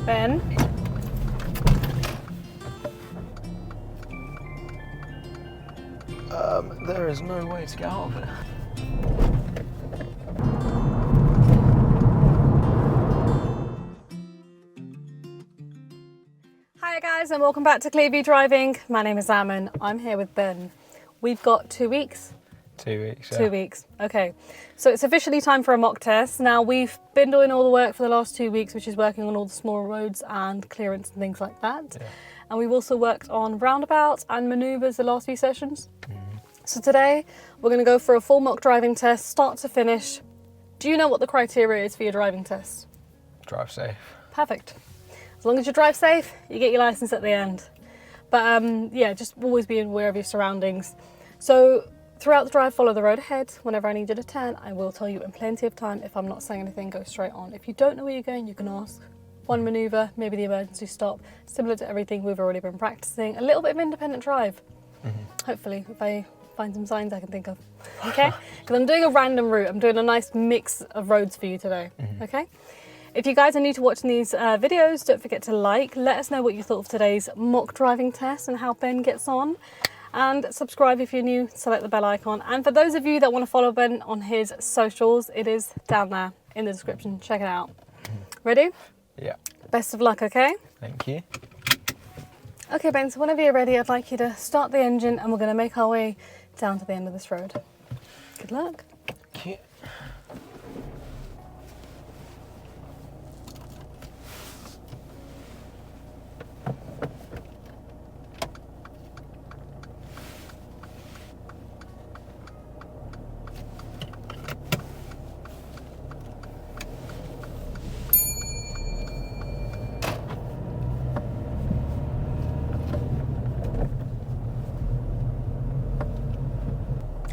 Ben? There is no way to get out of it. Hi guys, and welcome back to Clearview Driving. My name is Ammon. I'm here with Ben. We've got 2 weeks. 2 weeks, yeah. 2 weeks, okay. So it's officially time for a mock test. Now we've been doing all the work for the last 2 weeks, which is working on all the smaller roads and clearance and things like that. Yeah. And we've also worked on roundabouts and manoeuvres the last few sessions. So today we're going to go for a full mock driving test, start to finish. Do you know what the criteria is for your driving test? Drive safe. Perfect. As long as you drive safe, you get your license at the end. But yeah, just always be aware of your surroundings. So throughout the drive, follow the road ahead. Whenever I need you to turn, I will tell you in plenty of time. If I'm not saying anything, go straight on. If you don't know where you're going, you can ask. One manoeuvre, maybe the emergency stop, similar to everything we've already been practicing. A little bit of independent drive, hopefully, if I find some signs I can think of, okay? Because I'm doing a random route. I'm doing a nice mix of roads for you today, okay? If you guys are new to watching these videos, don't forget to like. Let us know what you thought of today's mock driving test and how Ben gets on. And subscribe if you're new, select the bell icon. And for those of you that want to follow Ben on his socials, it is down there in the description. Check it out. Ready? Yeah. Best of luck, okay? Thank you. Okay, Ben, so whenever you're ready, I'd like you to start the engine and we're going to make our way down to the end of this road. Good luck. Thank you.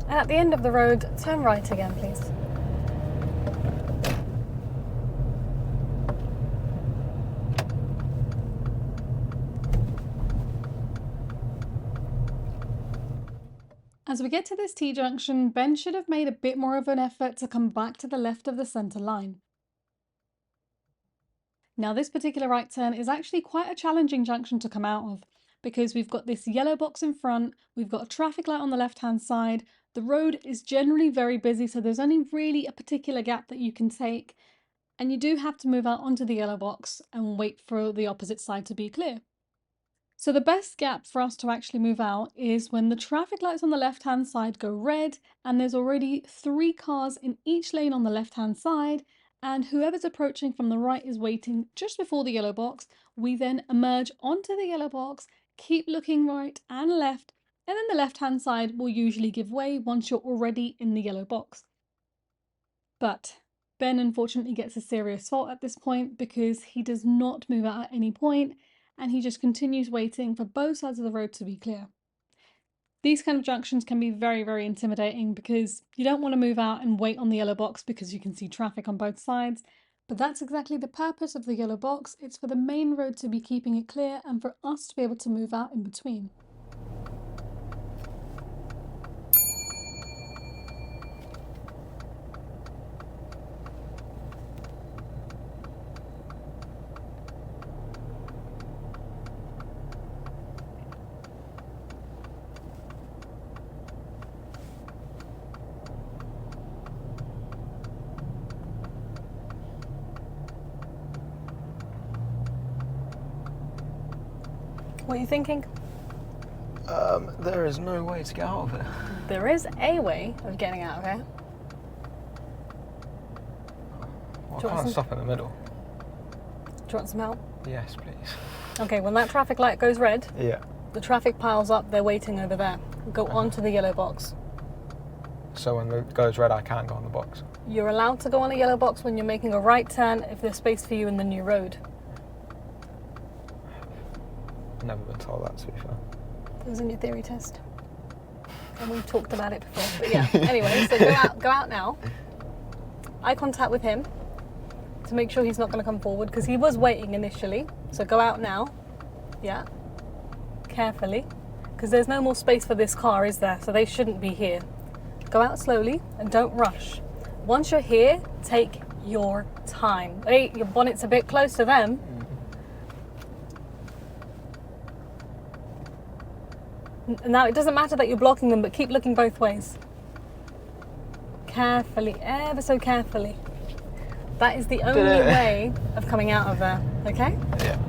And at the end of the road, turn right again, please. As we get to this T-junction, Ben should have made a bit more of an effort to come back to the left of the centre line. Now this particular right turn is actually quite a challenging junction to come out of because we've got this yellow box in front, we've got a traffic light on the left-hand side, the road is generally very busy, so there's only really a particular gap that you can take, and you do have to move out onto the yellow box and wait for the opposite side to be clear. So the best gap for us to actually move out is when the traffic lights on the left-hand side go red and there's already 3 cars in each lane on the left-hand side, and whoever's approaching from the right is waiting just before the yellow box. We then emerge onto the yellow box, keep looking right and left, and then the left-hand side will usually give way once you're already in the yellow box. But Ben unfortunately gets a serious fault at this point because he does not move out at any point and he just continues waiting for both sides of the road to be clear. These kind of junctions can be very, very intimidating because you don't want to move out and wait on the yellow box because you can see traffic on both sides. But that's exactly the purpose of the yellow box. It's for the main road to be keeping it clear and for us to be able to move out in between. What are you thinking? There is no way to get out of it. There is a way of getting out, okay? Well, Do you I want can't some- stop in the middle. Do you want some help? Yes, please. Okay, when that traffic light goes red, Yeah. the traffic piles up, they're waiting over there. Go onto the yellow box. So when it goes red, I can't go on the box. You're allowed to go on a yellow box when you're making a right turn if there's space for you in the new road. Never been told that, to be fair. It was in your theory test. And we've talked about it before. But yeah, anyway, so go out now. Eye contact with him to make sure he's not going to come forward because he was waiting initially. So go out now. Yeah. Carefully. Because there's no more space for this car, is there? So they shouldn't be here. Go out slowly and don't rush. Once you're here, take your time. Hey, your bonnet's a bit close to them. Now, it doesn't matter that you're blocking them, but keep looking both ways. Carefully, ever so carefully. That is the only way of coming out of there, okay? Yeah.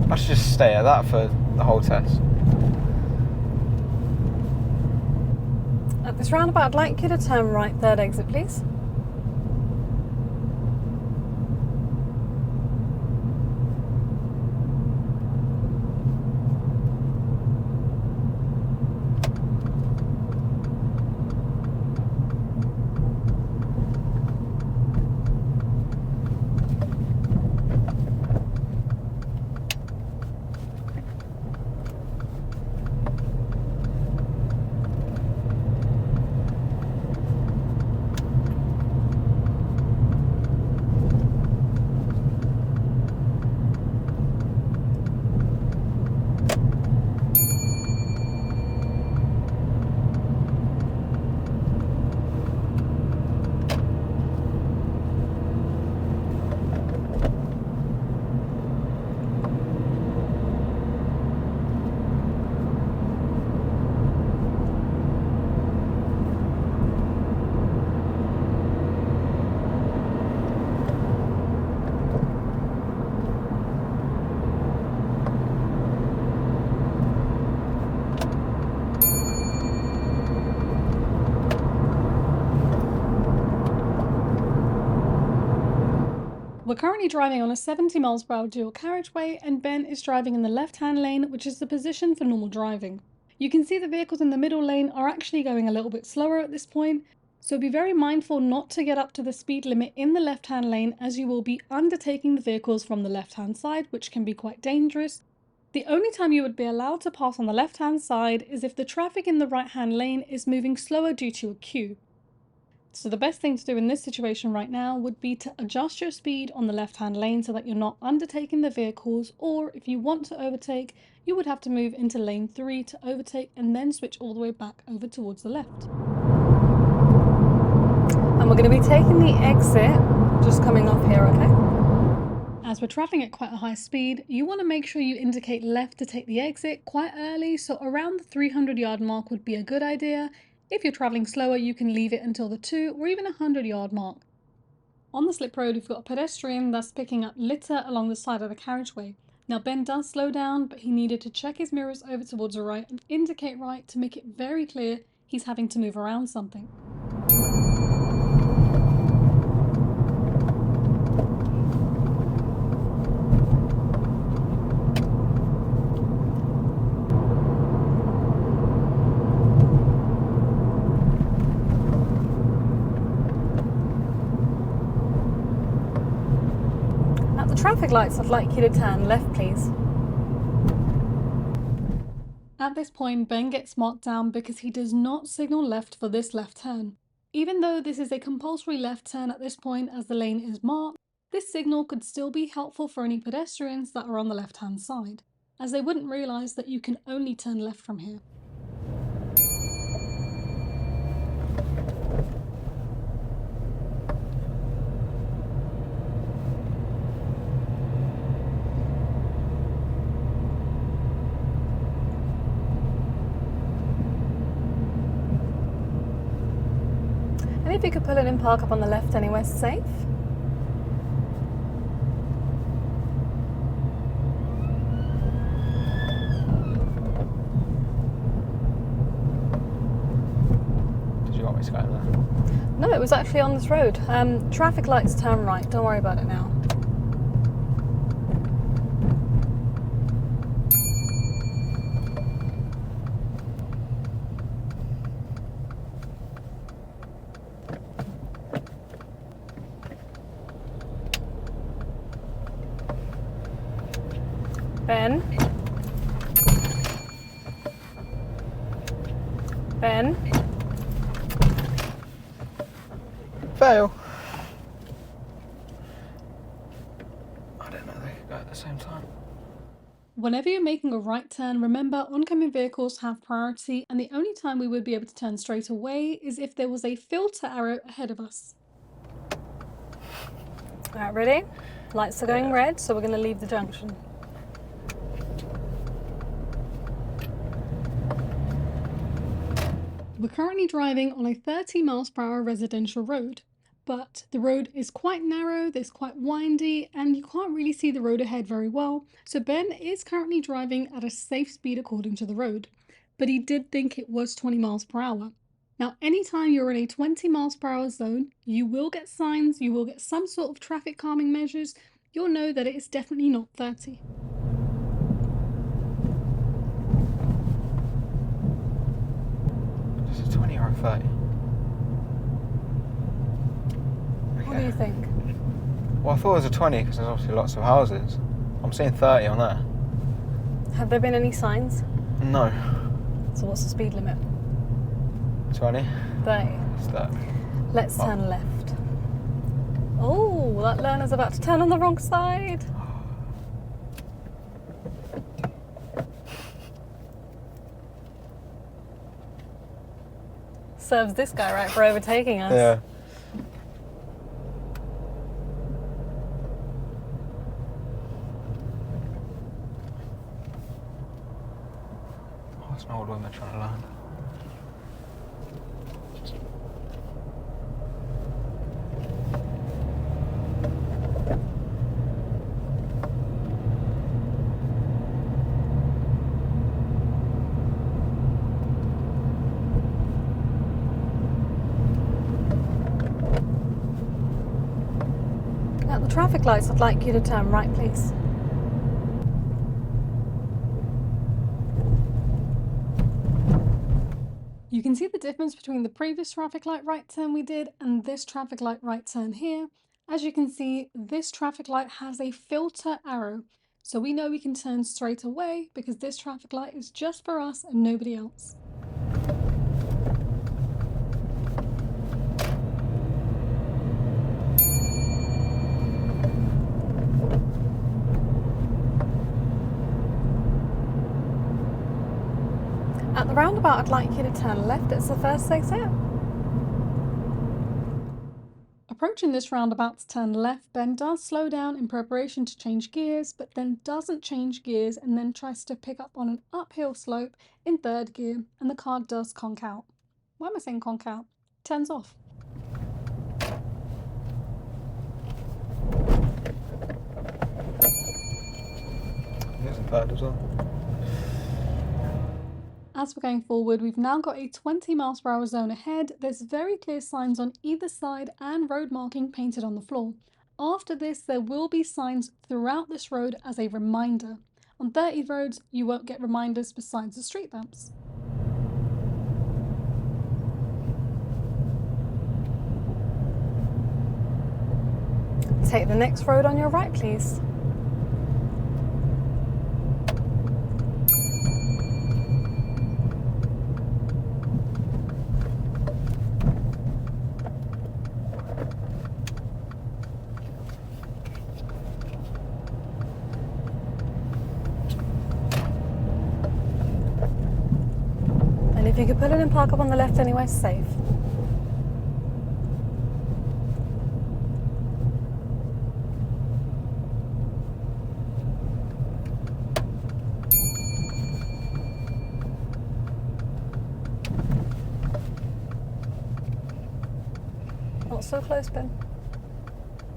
I should just stay at that for the whole test. At this roundabout, I'd like you to turn right, third exit, please. We're currently driving on a 70 miles per hour dual carriageway, and Ben is driving in the left-hand lane, which is the position for normal driving. You can see the vehicles in the middle lane are actually going a little bit slower at this point, so be very mindful not to get up to the speed limit in the left-hand lane, as you will be undertaking the vehicles from the left-hand side, which can be quite dangerous. The only time you would be allowed to pass on the left-hand side is if the traffic in the right-hand lane is moving slower due to a queue. So the best thing to do in this situation right now would be to adjust your speed on the left-hand lane so that you're not undertaking the vehicles, or if you want to overtake, you would have to move into lane 3 to overtake and then switch all the way back over towards the left. And we're going to be taking the exit, just coming off here, okay? As we're traveling at quite a high speed, you want to make sure you indicate left to take the exit quite early, so around the 300-yard mark would be a good idea. If you're travelling slower, you can leave it until the 2 or even 100-yard mark. On the slip road, you've got a pedestrian that's picking up litter along the side of the carriageway. Now, Ben does slow down, but he needed to check his mirrors over towards the right and indicate right to make it very clear he's having to move around something. Traffic lights, I'd like you to turn left, please. At this point, Ben gets marked down because he does not signal left for this left turn. Even though this is a compulsory left turn at this point as the lane is marked, this signal could still be helpful for any pedestrians that are on the left-hand side, as they wouldn't realise that you can only turn left from here. And if you could pull in and park up on the left anywhere safe. Did you want me to go there? No, it was actually on this road. Traffic lights turn right, don't worry about it now. Ben? Ben? Fail. I don't know, they could go at the same time. Whenever you're making a right turn, remember oncoming vehicles have priority, and the only time we would be able to turn straight away is if there was a filter arrow ahead of us. Alright, ready? Lights are going red, so we're going to leave the junction. We're currently driving on a 30 miles per hour residential road, but the road is quite narrow, there's quite windy, and you can't really see the road ahead very well. So Ben is currently driving at a safe speed according to the road, but he did think it was 20 miles per hour. Now, anytime you're in a 20 miles per hour zone, you will get signs, you will get some sort of traffic calming measures. You'll know that it is definitely not 30. Is it 20 or a 30? What do you think? Well, I thought it was a 20 because there's obviously lots of houses. I'm seeing 30 on there. Have there been any signs? No. So what's the speed limit? 20? 30. It's 30. Let's turn left. Oh, that learner's about to turn on the wrong side. Serves this guy right for overtaking us. Yeah. Oh, it's an old woman trying to learn. At the traffic lights, I'd like you to turn right, please. You can see the difference between the previous traffic light right turn we did and this traffic light right turn here. As you can see, this traffic light has a filter arrow, so we know we can turn straight away because this traffic light is just for us and nobody else. At the roundabout, I'd like you to turn left. It's the first exit. Approaching this roundabout to turn left, Ben does slow down in preparation to change gears, but then doesn't change gears and then tries to pick up on an uphill slope in third gear, and the car does conk out. Why am I saying conk out? Turns off. It's a third as well. As we're going forward, we've now got a 20 miles per hour zone ahead. There's very clear signs on either side and road marking painted on the floor. After this, there will be signs throughout this road as a reminder. On 30 roads, you won't get reminders besides the street lamps. Take the next road on your right, please. And if you could put it in park up on the left anyway, safe. Not so close, Ben.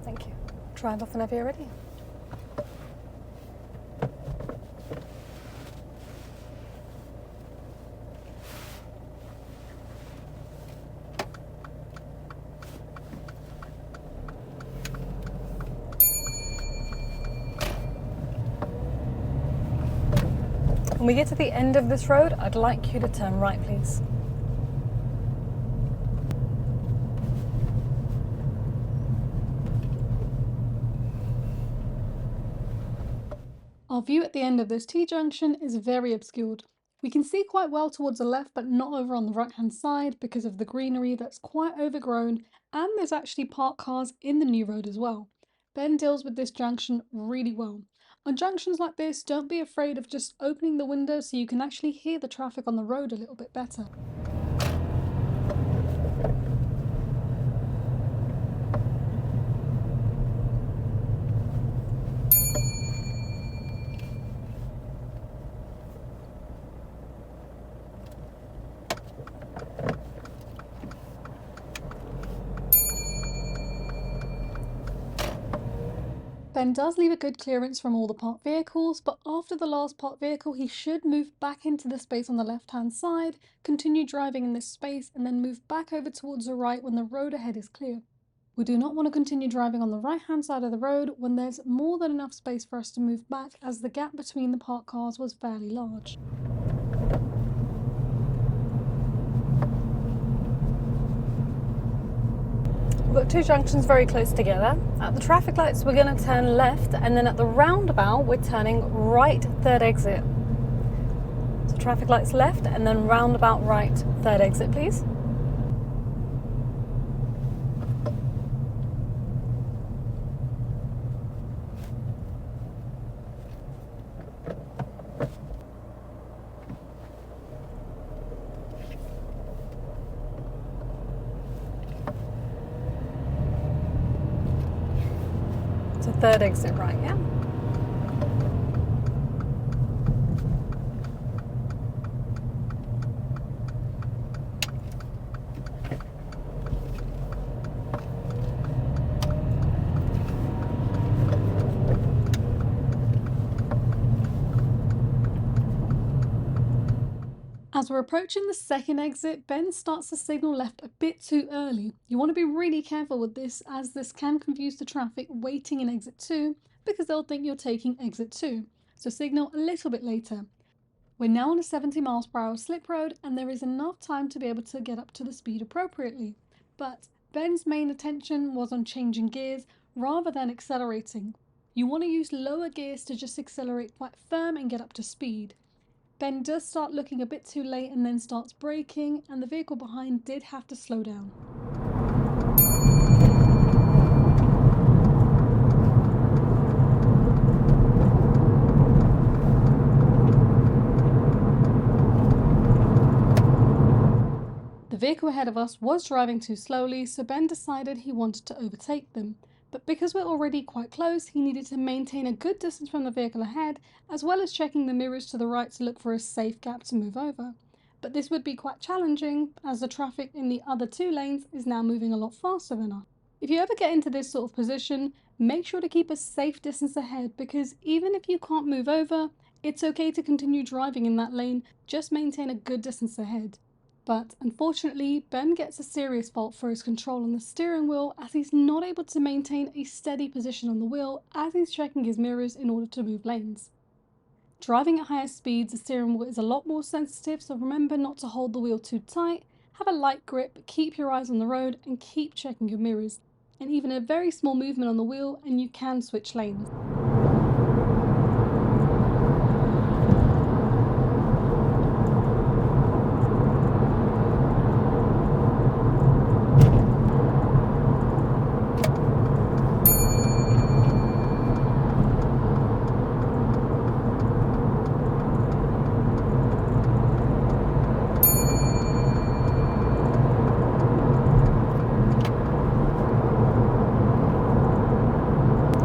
Thank you. Drive off whenever you're ready. When we get to the end of this road, I'd like you to turn right, please. Our view at the end of this T-junction is very obscured. We can see quite well towards the left, but not over on the right-hand side because of the greenery that's quite overgrown, and there's actually parked cars in the new road as well. Ben deals with this junction really well. On junctions like this, don't be afraid of just opening the window so you can actually hear the traffic on the road a little bit better. Ben does leave a good clearance from all the parked vehicles, but after the last parked vehicle, he should move back into the space on the left-hand side, continue driving in this space, and then move back over towards the right when the road ahead is clear. We do not want to continue driving on the right-hand side of the road when there's more than enough space for us to move back, as the gap between the parked cars was fairly large. We've got two junctions very close together. At the traffic lights, we're going to turn left, and then at the roundabout, we're turning right, third exit. So traffic lights left, and then roundabout right, third exit, please. So third exit right, yeah? As we're approaching the second exit, Ben starts to signal left a bit too early. You want to be really careful with this, as this can confuse the traffic waiting in exit 2 because they'll think you're taking exit 2. So signal a little bit later. We're now on a 70 miles per hour slip road, and there is enough time to be able to get up to the speed appropriately. But Ben's main attention was on changing gears rather than accelerating. You want to use lower gears to just accelerate quite firm and get up to speed. Ben does start looking a bit too late and then starts braking, and the vehicle behind did have to slow down. The vehicle ahead of us was driving too slowly, so Ben decided he wanted to overtake them. But because we're already quite close, he needed to maintain a good distance from the vehicle ahead, as well as checking the mirrors to the right to look for a safe gap to move over. But this would be quite challenging, as the traffic in the other two lanes is now moving a lot faster than us. If you ever get into this sort of position, make sure to keep a safe distance ahead, because even if you can't move over, it's okay to continue driving in that lane, just maintain a good distance ahead. But unfortunately, Ben gets a serious fault for his control on the steering wheel, as he's not able to maintain a steady position on the wheel as he's checking his mirrors in order to move lanes. Driving at higher speeds, the steering wheel is a lot more sensitive, so remember not to hold the wheel too tight, have a light grip, keep your eyes on the road, and keep checking your mirrors. And even a very small movement on the wheel and you can switch lanes.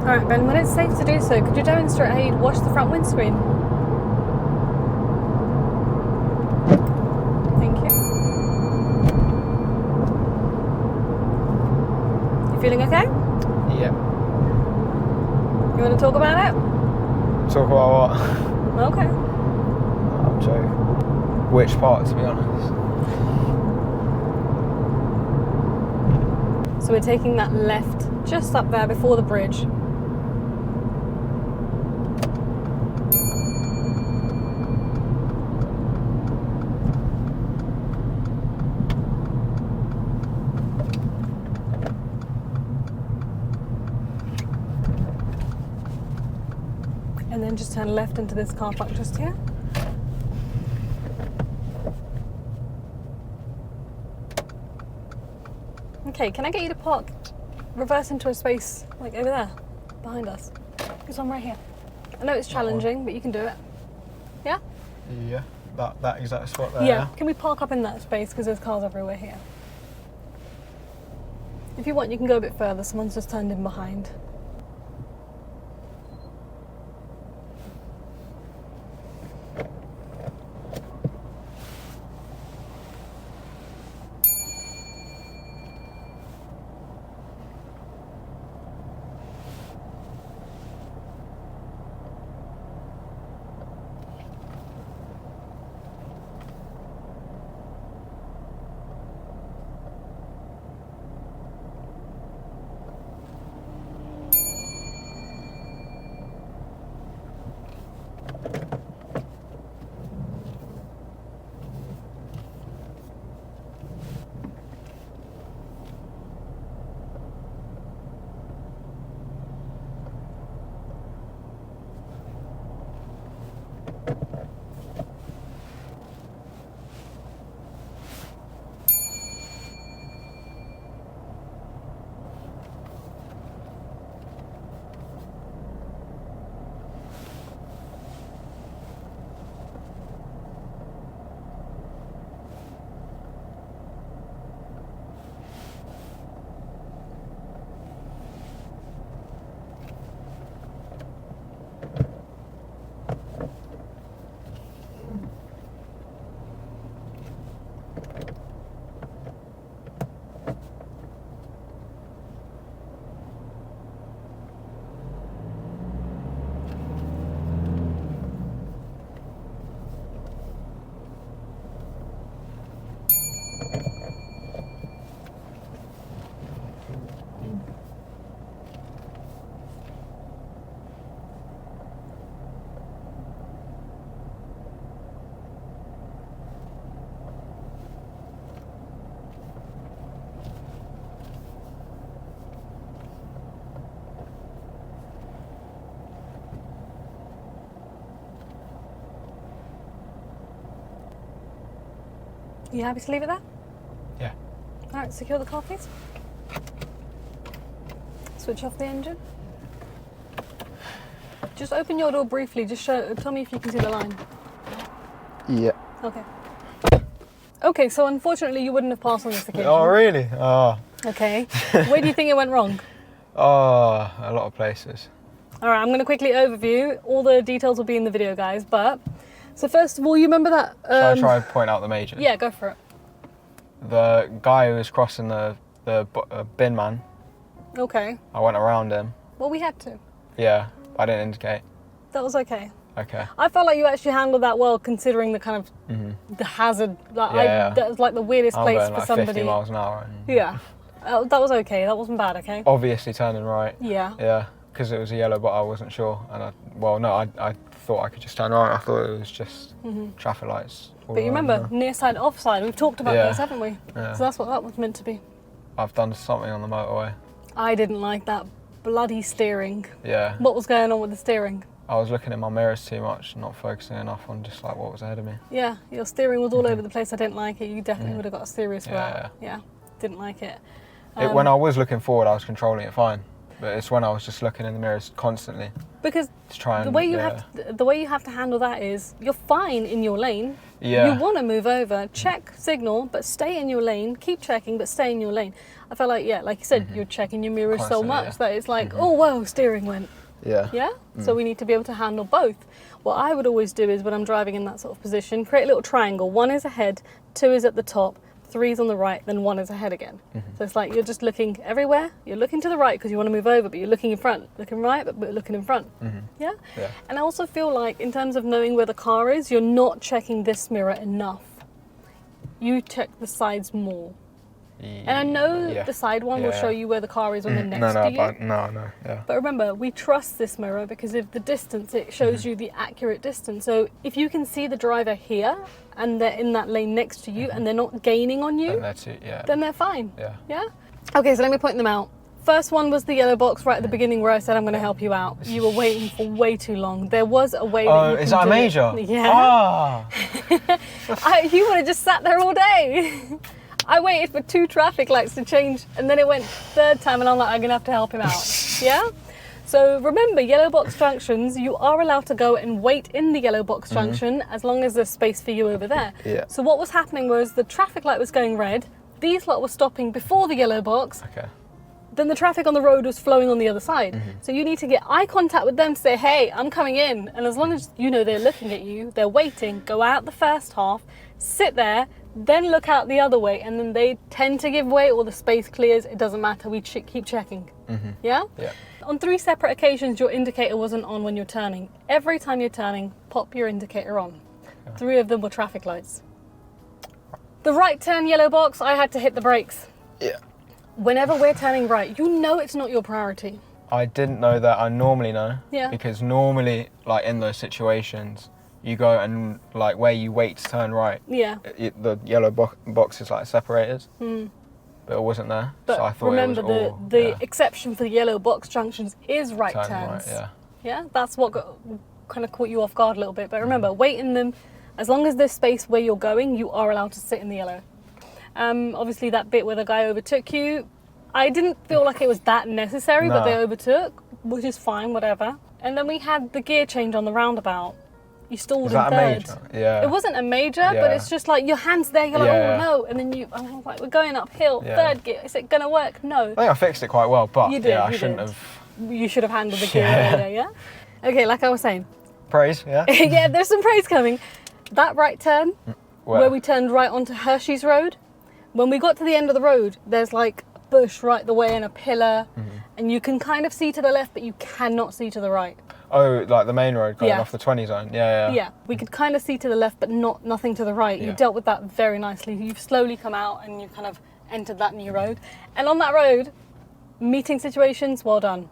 Alright Ben, when it's safe to do so, could you demonstrate how you'd wash the front windscreen? Thank you. You feeling okay? Yeah. You want to talk about it? Talk about what? Okay. I'm joking. Which part, to be honest? So we're taking that left just up there before the bridge. And then just turn left into this car park just here. Okay, can I get you to park, reverse into a space like over there, behind us? This one right here. I know it's challenging, but you can do it. Yeah? Yeah, that exact spot there. Yeah. Can we park up in that space, because there's cars everywhere here? If you want, you can go a bit further. Someone's just turned in behind. You happy to leave it there? Yeah. All right, secure the car, please. Switch off the engine. Just open your door briefly. Just tell me if you can see the line. Yeah. Okay. Okay, so unfortunately you wouldn't have passed on this occasion. Oh, really? Oh. Okay. Where do you think it went wrong? Oh, a lot of places. All right, I'm going to quickly overview. All the details will be in the video, guys. But so first of all, you remember that? Shall I try and point out the majors? Yeah, go for it. The guy who was crossing the bin man. Okay. I went around him. Well, we had to. Yeah, I didn't indicate. That was okay. Okay. I felt like you actually handled that well, considering the kind of the hazard. Like, Yeah. That was like the weirdest I'm place going for like somebody. 50 miles an hour. And Yeah. That was okay. That wasn't bad. Okay. obviously turning right. Yeah. Yeah, because it was a yellow, but I wasn't sure. And I thought I could just turn right. I thought it was just traffic lights. all But you around remember, there. near side, off side. We've talked about Yeah. those, haven't we? Yeah. So that's what that was meant to be. I've done something on the motorway. I didn't like that bloody steering. Yeah. What was going on with the steering? I was looking in my mirrors too much, not focusing enough on just like what was ahead of me. Yeah, your steering was all over the place. I didn't like it. You definitely would have got a serious for Yeah, that. Yeah, didn't like it. When I was looking forward, I was controlling it fine. But it's when I was just looking in the mirrors constantly Because to try and the way you have to handle that is you're fine in your lane. Yeah. You want to move over, check signal, but stay in your lane. Keep checking, but stay in your lane. I felt like, yeah, like you said, you're checking your mirrors so Constantly, much yeah. that it's like, oh whoa, steering went. Yeah. Yeah? So we need to be able to handle both. What I would always do is when I'm driving in that sort of position, create a little triangle. 1 is ahead, 2 is at the top, 3 is on the right, then 1 is ahead again. So it's like you're just looking everywhere. You're looking to the right because you want to move over, but you're looking in front. Looking right, but looking in front. Yeah? Yeah. And I also feel like in terms of knowing where the car is, you're not checking this mirror enough. You check the sides more. And I know the side one will show you where the car is when they're next to you. No, yeah. But remember, we trust this mirror because of the distance. It shows you the accurate distance. So if you can see the driver here and they're in that lane next to you and they're not gaining on you, And that's it, yeah. then they're fine. Yeah. Yeah? Okay, so let me point them out. First one was the yellow box right at the beginning where I said I'm going to help you out. You were waiting for way too long. There was a way that you is can that a do it. major? Yeah. Ah. You would have just sat there all day. I waited for 2 traffic lights to change and then it went 3rd time and I'm like, I'm going to have to help him out. Yeah? So remember, yellow box junctions, you are allowed to go and wait in the yellow box junction as long as there's space for you over there. Yeah. So what was happening was the traffic light was going red, these lot were stopping before the yellow box, Okay. then the traffic on the road was flowing on the other side. So you need to get eye contact with them to say, hey, I'm coming in. And as long as you know they're looking at you, they're waiting, go out the first half, sit there, then look out the other way, and then they tend to give way or the space clears. It doesn't matter, we keep checking. Yeah? Yeah. On 3 separate occasions, your indicator wasn't on when you're turning. Every time you're turning, pop your indicator on. 3 of them were traffic lights. The right turn yellow box, I had to hit the brakes. Yeah. Whenever we're turning right, you know it's not your priority. I didn't know that. I normally know. Yeah. Because normally, like in those situations, you go and like where you wait to turn right, Yeah. the yellow box is like separated. But it wasn't there. But so I thought remember, it was all, the exception for the yellow box junctions is right turn turns. right, yeah. Yeah, that's what kind of caught you off guard a little bit. But remember, wait in them. As long as there's space where you're going, you are allowed to sit in the yellow. Obviously, that bit where the guy overtook you, I didn't feel like it was that necessary, but No. they overtook, which is fine, whatever. And then we had the gear change on the roundabout. You stalled Is in that a third. major? Yeah. It wasn't a major, but Yeah. it's just like your hands there, you're like, Yeah. oh no. And then I'm like, we're going uphill, Yeah. 3rd gear. Is it going to work? No. I think I fixed it quite well, but You did, yeah, I you shouldn't did. have. You should have handled the gear Yeah. earlier, yeah? Okay, like I was saying. Praise, yeah? Yeah, there's some praise coming. That right turn, where we turned right onto Hershey's Road, when we got to the end of the road, there's like a bush right the way and a pillar, and you can kind of see to the left, but you cannot see to the right. Oh, like the main road going Yeah. off the 20 zone? Yeah. Yeah, we could kind of see to the left, but nothing to the right. You Yeah. dealt with that very nicely. You've slowly come out and you kind of entered that new road. And on that road, meeting situations, well done.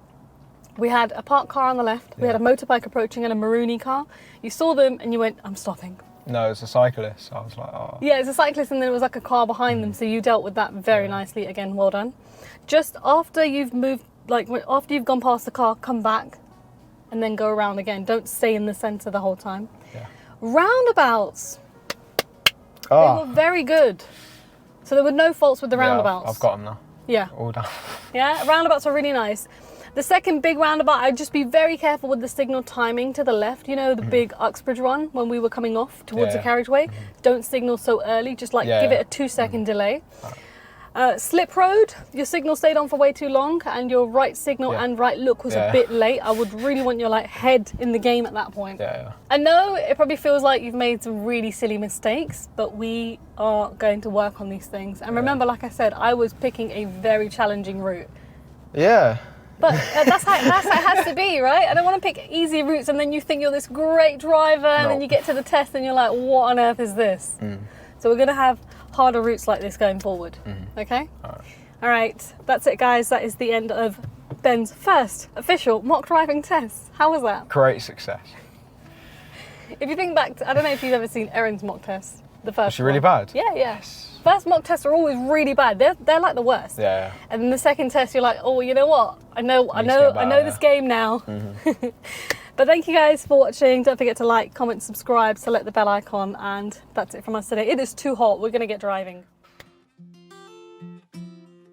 We had a parked car on the left, we had a motorbike approaching and a maroony car. You saw them and you went, I'm stopping. No, it's a cyclist. I was like, oh. Yeah, it's a cyclist and then it was like a car behind them, so you dealt with that very nicely. Again, well done. Just after you've moved, like after you've gone past the car, come back and then go around again. Don't stay in the centre the whole time. Yeah. Roundabouts. Oh. They were very good. So there were no faults with the roundabouts. I've got them now. Yeah. All done. Yeah, roundabouts are really nice. The second big roundabout, I'd just be very careful with the signal timing to the left. You know, the big Uxbridge one when we were coming off towards the carriageway. Don't signal so early, just like give it a 2-second delay. Slip road, your signal stayed on for way too long and your right signal and right look was a bit late. I would really want your like head in the game at that point. I know it probably feels like you've made some really silly mistakes, but we are going to work on these things. And remember, like I said, I was picking a very challenging route. Yeah. But that's how it has to be, right? I don't want to pick easy routes and then you think you're this great driver and then you get to the test and you're like, what on earth is this? So we're going to have harder routes like this going forward, okay? All right, that's it, guys. That is the end of Ben's first official mock driving test. How was that? Great success. If you think back to, I don't know if you've ever seen Erin's mock test, the first Was she really bad? Yeah. First mock tests are always really bad. They're like the worst. Yeah. And then the second test, you're like, oh, you know what? I know this game now. But thank you guys for watching. Don't forget to like, comment, subscribe, select the bell icon, and that's it from us today. It is too hot. We're going to get driving.